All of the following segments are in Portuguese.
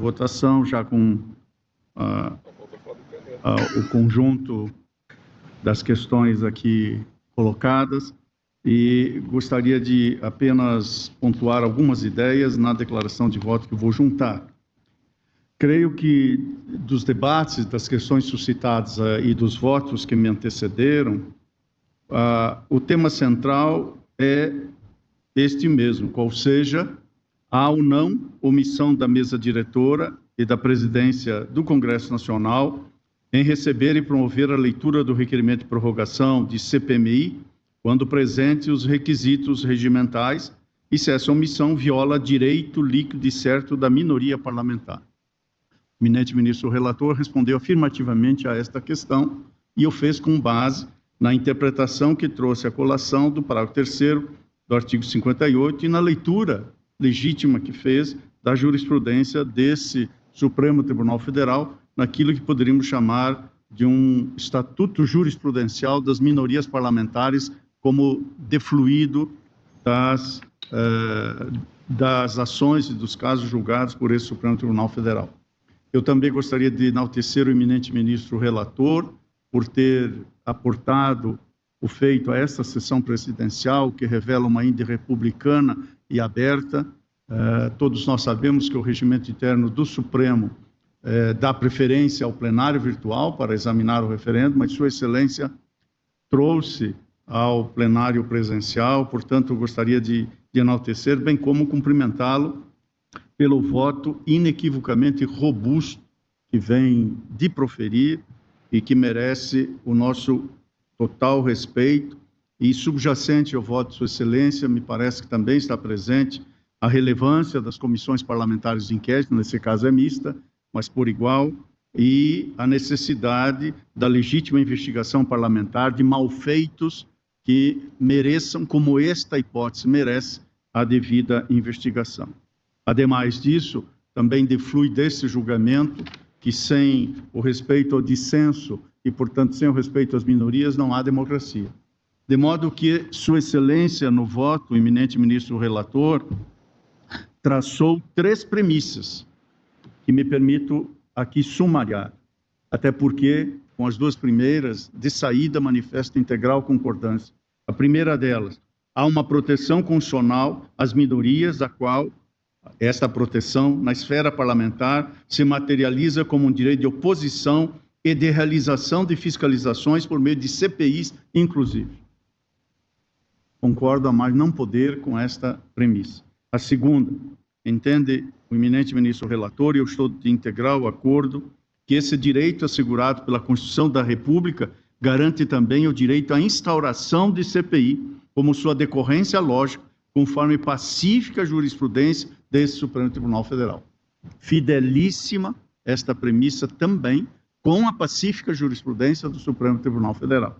votação, já com o conjunto das questões aqui colocadas, e gostaria de apenas pontuar algumas ideias na declaração de voto que eu vou juntar. Creio que dos debates, das questões suscitadas e dos votos que me antecederam, o tema central é este mesmo, qual seja a ou não omissão da mesa diretora e da presidência do Congresso Nacional em receber e promover a leitura do requerimento de prorrogação de CPMI quando presente os requisitos regimentais e se essa omissão viola direito líquido e certo da minoria parlamentar. O eminente ministro relator respondeu afirmativamente a esta questão e o fez com base na interpretação que trouxe a colação do parágrafo 3º do artigo 58 e na leitura legítima que fez da jurisprudência desse Supremo Tribunal Federal naquilo que poderíamos chamar de um estatuto jurisprudencial das minorias parlamentares como defluído das ações e dos casos julgados por esse Supremo Tribunal Federal. Eu também gostaria de enaltecer o eminente ministro relator por ter aportado o feito a esta sessão presidencial, que revela uma índole republicana e aberta. Todos nós sabemos que o regimento interno do Supremo dá preferência ao plenário virtual para examinar o referendo, mas Sua Excelência trouxe ao plenário presencial, portanto, eu gostaria de enaltecer, bem como cumprimentá-lo pelo voto inequivocamente robusto que vem de proferir e que merece o nosso total respeito, e subjacente ao voto de Sua Excelência, me parece que também está presente a relevância das comissões parlamentares de inquérito, nesse caso é mista, mas por igual, e a necessidade da legítima investigação parlamentar de malfeitos que mereçam, como esta hipótese merece, a devida investigação. Ademais disso, também deflui desse julgamento que sem o respeito ao dissenso e, portanto, sem o respeito às minorias, não há democracia. De modo que Sua Excelência, no voto, o eminente ministro relator, traçou 3 premissas que me permito aqui sumariar, até porque, com as 2 primeiras, de saída, manifesto integral concordância. A primeira delas, há uma proteção constitucional às minorias, a qual esta proteção, na esfera parlamentar, se materializa como um direito de oposição e de realização de fiscalizações por meio de CPIs, inclusive. Concordo a mais não poder com esta premissa. A segunda, entende o eminente ministro relator, e eu estou de integral acordo, que esse direito assegurado pela Constituição da República garante também o direito à instauração de CPI, como sua decorrência lógica, conforme pacífica jurisprudência desse Supremo Tribunal Federal. Fidelíssima esta premissa também com a pacífica jurisprudência do Supremo Tribunal Federal.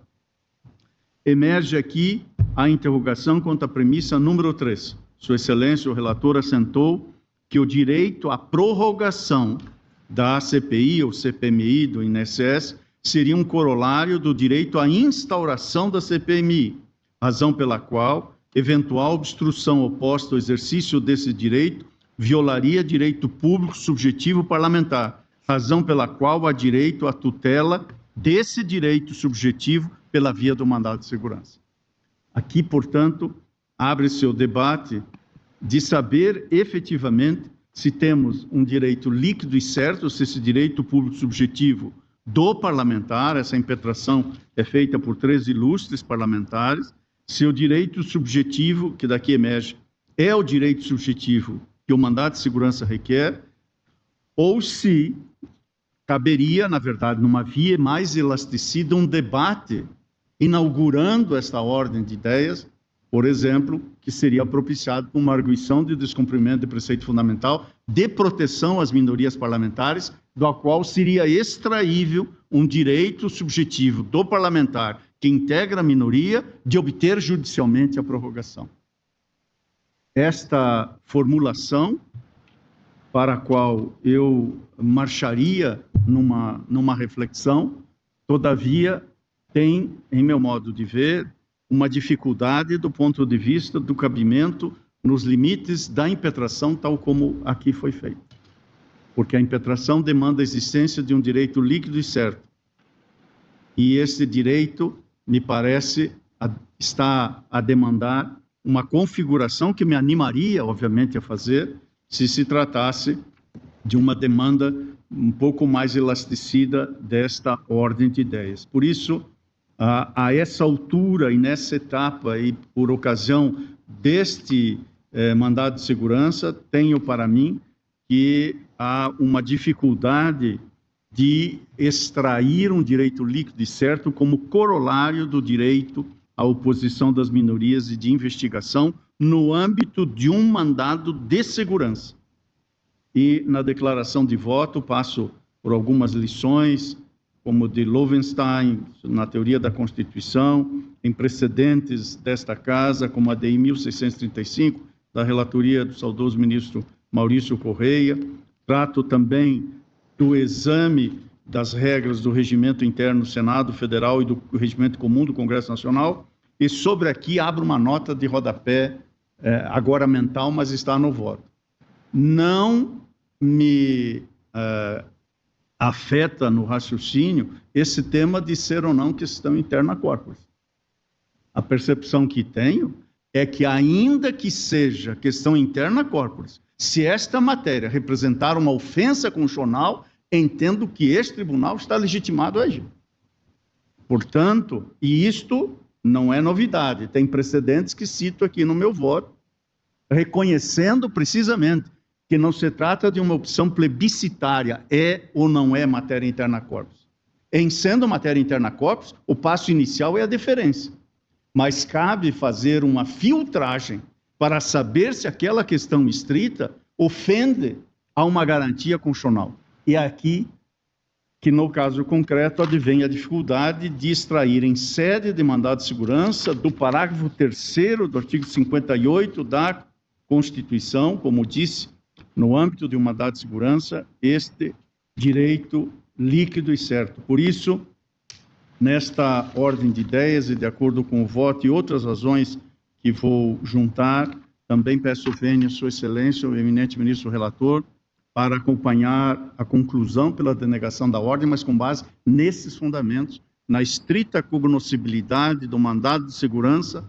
Emerge aqui a interrogação quanto à premissa número 3. Sua Excelência, o relator, assentou que o direito à prorrogação da CPI ou CPMI do INSS seria um corolário do direito à instauração da CPMI, razão pela qual eventual obstrução oposta ao exercício desse direito violaria direito público subjetivo parlamentar, razão pela qual há direito à tutela desse direito subjetivo pela via do mandado de segurança. Aqui, portanto, abre-se o debate de saber efetivamente se temos um direito líquido e certo, se esse direito público subjetivo do parlamentar, essa impetração é feita por 3 ilustres parlamentares, se o direito subjetivo, que daqui emerge, é o direito subjetivo que o mandado de segurança requer, ou se caberia, na verdade, numa via mais elasticida, um debate inaugurando esta ordem de ideias, por exemplo, que seria propiciado por uma arguição de descumprimento de preceito fundamental de proteção às minorias parlamentares, do qual seria extraível um direito subjetivo do parlamentar que integra a minoria de obter judicialmente a prorrogação. Esta formulação, para a qual eu marcharia numa reflexão, todavia tem, em meu modo de ver, uma dificuldade do ponto de vista do cabimento nos limites da impetração, tal como aqui foi feito. porque a impetração demanda a existência de um direito líquido e certo. E esse direito, me parece, está a demandar uma configuração que me animaria, obviamente, a fazer, se tratasse de uma demanda um pouco mais elasticida desta ordem de ideias. Por isso, a essa altura e nessa etapa, e por ocasião deste mandado de segurança, tenho para mim que há uma dificuldade de extrair um direito líquido e certo como corolário do direito à oposição das minorias e de investigação no âmbito de um mandado de segurança. E na declaração de voto passo por algumas lições, como de Loewenstein, na teoria da Constituição, em precedentes desta Casa, como a DI 1635, da relatoria do saudoso ministro Maurício Correia. Trato também do exame das regras do regimento interno do Senado Federal e do regimento comum do Congresso Nacional, e sobre aqui abro uma nota de rodapé, agora mental, mas está no voto. Não me afeta no raciocínio esse tema de ser ou não questão interna corporis. A percepção que tenho é que, ainda que seja questão interna corporis, se esta matéria representar uma ofensa constitucional, entendo que este tribunal está legitimado a agir. Portanto, e isto não é novidade, tem precedentes que cito aqui no meu voto, reconhecendo precisamente que não se trata de uma opção plebiscitária, é ou não é matéria interna corpus. Em sendo matéria interna corpus, o passo inicial é a deferência, mas cabe fazer uma filtragem para saber se aquela questão estrita ofende a uma garantia constitucional. E é aqui que, no caso concreto, advém a dificuldade de extrair em sede de mandado de segurança do parágrafo 3º do artigo 58 da Constituição, como disse, no âmbito de um mandado de segurança, este direito líquido e certo. Por isso, nesta ordem de ideias e de acordo com o voto e outras razões que vou juntar, também peço vênia, Sua Excelência, o eminente ministro relator, para acompanhar a conclusão pela denegação da ordem, mas com base nesses fundamentos, na estrita cognoscibilidade do mandado de segurança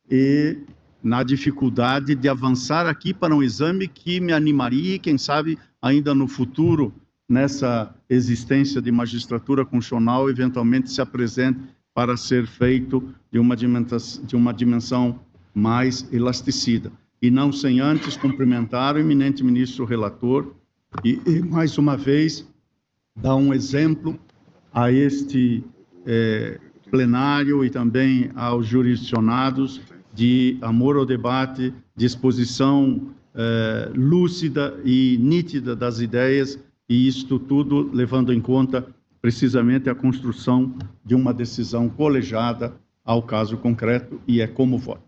e na dificuldade de avançar aqui para um exame que me animaria e, quem sabe, ainda no futuro, nessa existência de magistratura constitucional, eventualmente se apresente para ser feito de uma dimensão mais elasticida. E não sem antes cumprimentar o eminente ministro relator e mais uma vez, dar um exemplo a este plenário e também aos jurisdicionados de amor ao debate, de exposição lúcida e nítida das ideias, e isto tudo levando em conta precisamente a construção de uma decisão colegiada ao caso concreto, e é como voto.